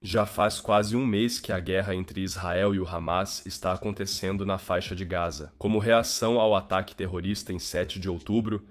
Já faz quase um mês que a guerra entre Israel e o Hamas está acontecendo na faixa de Gaza. Como reação ao ataque terrorista em 7 de outubro,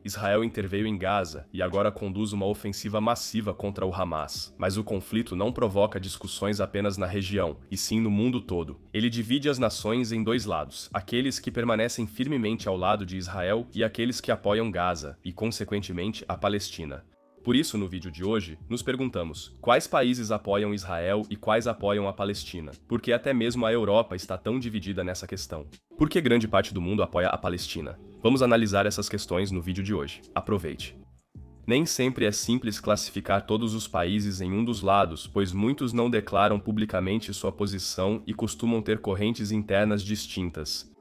Israel interveio em Gaza e agora conduz uma ofensiva massiva contra o Hamas. Mas o conflito não provoca discussões apenas na região, e sim no mundo todo. Ele divide as nações em dois lados: aqueles que permanecem firmemente ao lado de Israel e aqueles que apoiam Gaza e, consequentemente, a Palestina. Por isso, no vídeo de hoje, nos perguntamos: quais países apoiam Israel e quais apoiam a Palestina? Por que até mesmo a Europa está tão dividida nessa questão? Por que grande parte do mundo apoia a Palestina? Vamos analisar essas questões no vídeo de hoje. Aproveite! Nem sempre é simples classificar todos os países em um dos lados, pois muitos não declaram publicamente sua posição e costumam ter correntes internas distintas.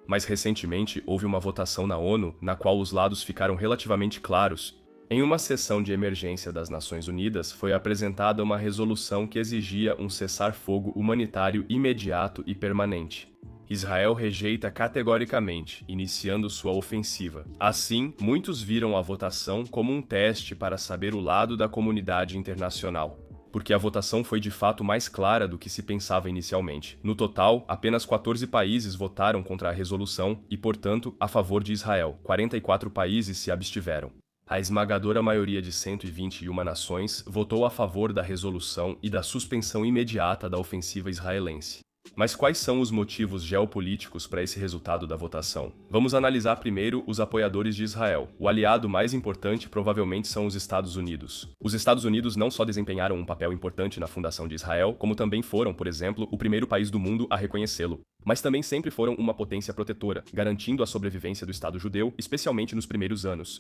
Mas recentemente houve uma votação na ONU na qual os lados ficaram relativamente claros. Em uma sessão de emergência das Nações Unidas, foi apresentada uma resolução que exigia um cessar-fogo humanitário imediato e permanente. Israel rejeita categoricamente, iniciando sua ofensiva. Assim, muitos viram a votação como um teste para saber o lado da comunidade internacional, porque a votação foi de fato mais clara do que se pensava inicialmente. No total, apenas 14 países votaram contra a resolução e, portanto, a favor de Israel. 44 países se abstiveram. A esmagadora maioria de 121 nações votou a favor da resolução e da suspensão imediata da ofensiva israelense. Mas quais são os motivos geopolíticos para esse resultado da votação? Vamos analisar primeiro os apoiadores de Israel. O aliado mais importante provavelmente são os Estados Unidos. Os Estados Unidos não só desempenharam um papel importante na fundação de Israel, como também foram, por exemplo, o primeiro país do mundo a reconhecê-lo. Mas também sempre foram uma potência protetora, garantindo a sobrevivência do Estado judeu, especialmente nos primeiros anos.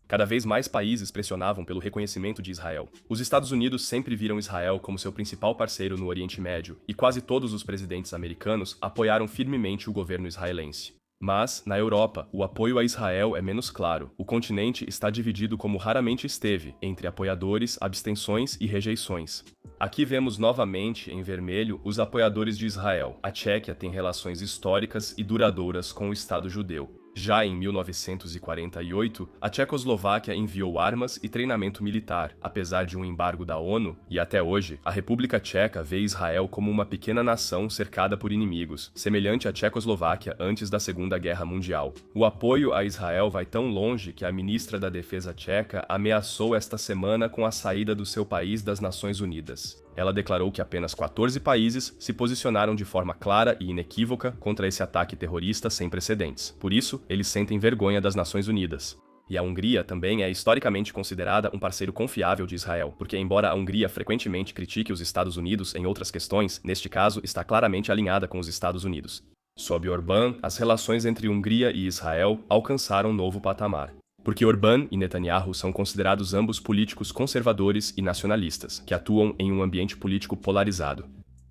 Cada vez mais países pressionavam pelo reconhecimento de Israel. Os Estados Unidos sempre viram Israel como seu principal parceiro no Oriente Médio, e quase todos os presidentes americanos apoiaram firmemente o governo israelense. Mas, na Europa, o apoio a Israel é menos claro. O continente está dividido como raramente esteve, entre apoiadores, abstenções e rejeições. Aqui vemos novamente, em vermelho, os apoiadores de Israel. A Tchequia tem relações históricas e duradouras com o Estado judeu. Já em 1948, a Tchecoslováquia enviou armas e treinamento militar, apesar de um embargo da ONU, e até hoje, a República Tcheca vê Israel como uma pequena nação cercada por inimigos, semelhante à Tchecoslováquia antes da Segunda Guerra Mundial. O apoio a Israel vai tão longe que a ministra da Defesa tcheca ameaçou esta semana com a saída do seu país das Nações Unidas. Ela declarou que apenas 14 países se posicionaram de forma clara e inequívoca contra esse ataque terrorista sem precedentes. Por isso, eles sentem vergonha das Nações Unidas. E a Hungria também é historicamente considerada um parceiro confiável de Israel, porque embora a Hungria frequentemente critique os Estados Unidos em outras questões, neste caso está claramente alinhada com os Estados Unidos. Sob Orbán, as relações entre Hungria e Israel alcançaram um novo patamar. Porque Orbán e Netanyahu são considerados ambos políticos conservadores e nacionalistas, que atuam em um ambiente político polarizado.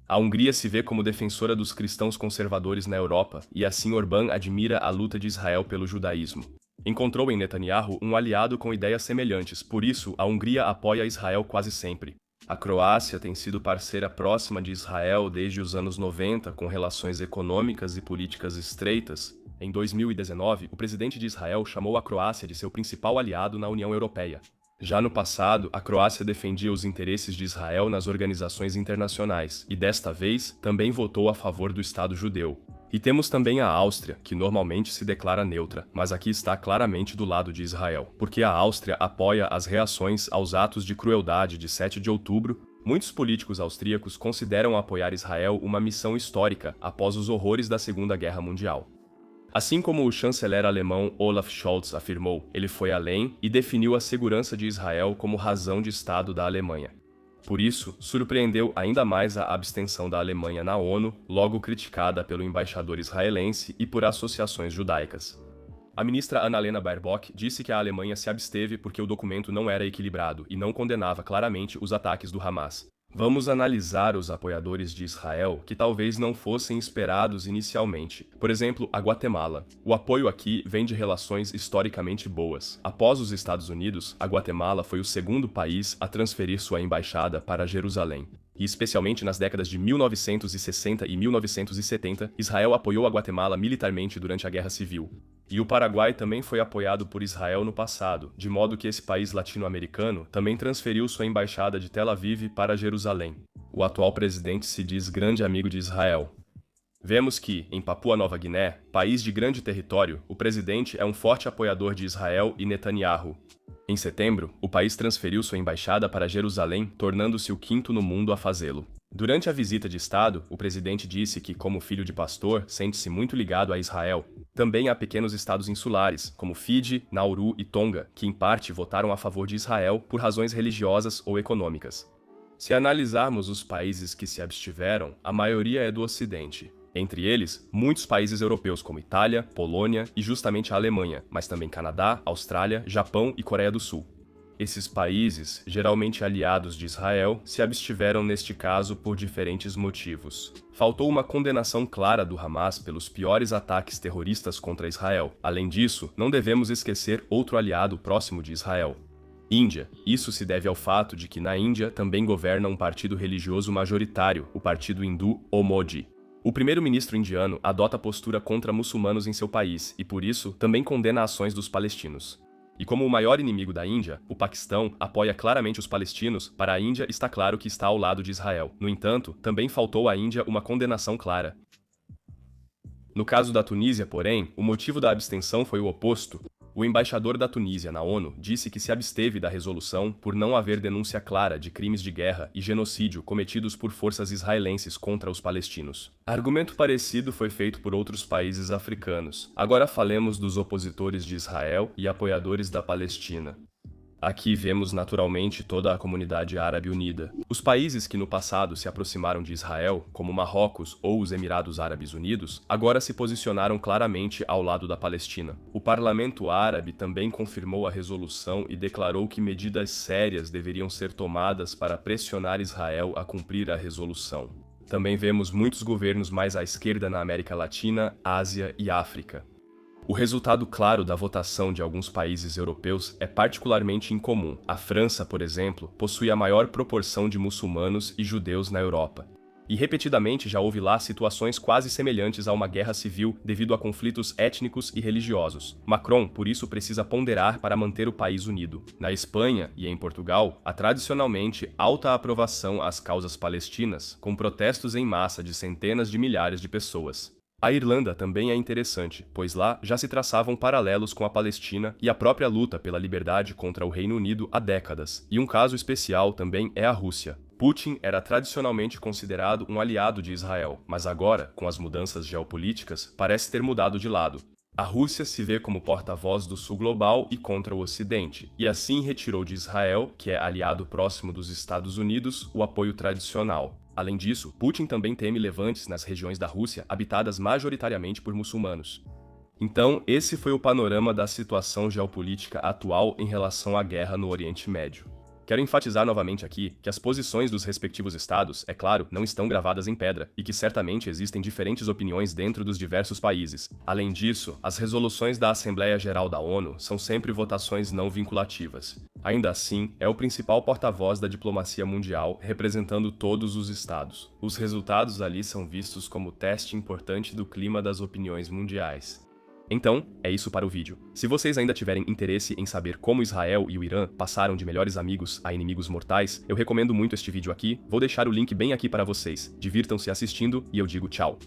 A Hungria se vê como defensora dos cristãos conservadores na Europa, e assim Orbán admira a luta de Israel pelo judaísmo. Encontrou em Netanyahu um aliado com ideias semelhantes, por isso a Hungria apoia Israel quase sempre. A Croácia tem sido parceira próxima de Israel desde os anos 90, com relações econômicas e políticas estreitas. Em 2019, o presidente de Israel chamou a Croácia de seu principal aliado na União Europeia. Já no passado, a Croácia defendia os interesses de Israel nas organizações internacionais e, desta vez, também votou a favor do Estado judeu. E temos também a Áustria, que normalmente se declara neutra, mas aqui está claramente do lado de Israel, porque a Áustria apoia as reações aos atos de crueldade de 7 de outubro. Muitos políticos austríacos consideram apoiar Israel uma missão histórica após os horrores da Segunda Guerra Mundial. Assim como o chanceler alemão Olaf Scholz afirmou, ele foi além e definiu a segurança de Israel como razão de Estado da Alemanha. Por isso, surpreendeu ainda mais a abstenção da Alemanha na ONU, logo criticada pelo embaixador israelense e por associações judaicas. A ministra Annalena Baerbock disse que a Alemanha se absteve porque o documento não era equilibrado e não condenava claramente os ataques do Hamas. Vamos analisar os apoiadores de Israel que talvez não fossem esperados inicialmente. Por exemplo, a Guatemala. O apoio aqui vem de relações historicamente boas. Após os Estados Unidos, a Guatemala foi o segundo país a transferir sua embaixada para Jerusalém. E especialmente nas décadas de 1960 e 1970, Israel apoiou a Guatemala militarmente durante a Guerra Civil. E o Paraguai também foi apoiado por Israel no passado, de modo que esse país latino-americano também transferiu sua embaixada de Tel Aviv para Jerusalém. O atual presidente se diz grande amigo de Israel. Vemos que, em Papua Nova Guiné, país de grande território, o presidente é um forte apoiador de Israel e Netanyahu. Em setembro, o país transferiu sua embaixada para Jerusalém, tornando-se o quinto no mundo a fazê-lo. Durante a visita de Estado, o presidente disse que, como filho de pastor, sente-se muito ligado a Israel. Também há pequenos estados insulares, como Fiji, Nauru e Tonga, que em parte votaram a favor de Israel por razões religiosas ou econômicas. Se analisarmos os países que se abstiveram, a maioria é do Ocidente. Entre eles, muitos países europeus como Itália, Polônia e justamente a Alemanha, mas também Canadá, Austrália, Japão e Coreia do Sul. Esses países, geralmente aliados de Israel, se abstiveram neste caso por diferentes motivos. Faltou uma condenação clara do Hamas pelos piores ataques terroristas contra Israel. Além disso, não devemos esquecer outro aliado próximo de Israel: Índia. Isso se deve ao fato de que na Índia também governa um partido religioso majoritário, o Partido Hindu ou Modi. O primeiro-ministro indiano adota postura contra muçulmanos em seu país e, por isso, também condena ações dos palestinos. E como o maior inimigo da Índia, o Paquistão apoia claramente os palestinos. Para a Índia está claro que está ao lado de Israel. No entanto, também faltou à Índia uma condenação clara. No caso da Tunísia, porém, o motivo da abstenção foi o oposto. O embaixador da Tunísia na ONU disse que se absteve da resolução por não haver denúncia clara de crimes de guerra e genocídio cometidos por forças israelenses contra os palestinos. Argumento parecido foi feito por outros países africanos. Agora falemos dos opositores de Israel e apoiadores da Palestina. Aqui vemos naturalmente toda a comunidade árabe unida. Os países que no passado se aproximaram de Israel, como Marrocos ou os Emirados Árabes Unidos, agora se posicionaram claramente ao lado da Palestina. O parlamento árabe também confirmou a resolução e declarou que medidas sérias deveriam ser tomadas para pressionar Israel a cumprir a resolução. Também vemos muitos governos mais à esquerda na América Latina, Ásia e África. O resultado claro da votação de alguns países europeus é particularmente incomum. A França, por exemplo, possui a maior proporção de muçulmanos e judeus na Europa. E repetidamente já houve lá situações quase semelhantes a uma guerra civil devido a conflitos étnicos e religiosos. Macron, por isso, precisa ponderar para manter o país unido. Na Espanha e em Portugal, há tradicionalmente alta aprovação às causas palestinas, com protestos em massa de centenas de milhares de pessoas. A Irlanda também é interessante, pois lá já se traçavam paralelos com a Palestina e a própria luta pela liberdade contra o Reino Unido há décadas. E um caso especial também é a Rússia. Putin era tradicionalmente considerado um aliado de Israel, mas agora, com as mudanças geopolíticas, parece ter mudado de lado. A Rússia se vê como porta-voz do Sul global e contra o Ocidente, e assim retirou de Israel, que é aliado próximo dos Estados Unidos, o apoio tradicional. Além disso, Putin também teme levantes nas regiões da Rússia habitadas majoritariamente por muçulmanos. Então, esse foi o panorama da situação geopolítica atual em relação à guerra no Oriente Médio. Quero enfatizar novamente aqui que as posições dos respectivos estados, é claro, não estão gravadas em pedra e que certamente existem diferentes opiniões dentro dos diversos países. Além disso, as resoluções da Assembleia Geral da ONU são sempre votações não vinculativas. Ainda assim, é o principal porta-voz da diplomacia mundial, representando todos os estados. Os resultados ali são vistos como teste importante do clima das opiniões mundiais. Então, é isso para o vídeo. Se vocês ainda tiverem interesse em saber como Israel e o Irã passaram de melhores amigos a inimigos mortais, eu recomendo muito este vídeo aqui, vou deixar o link bem aqui para vocês. Divirtam-se assistindo e eu digo tchau.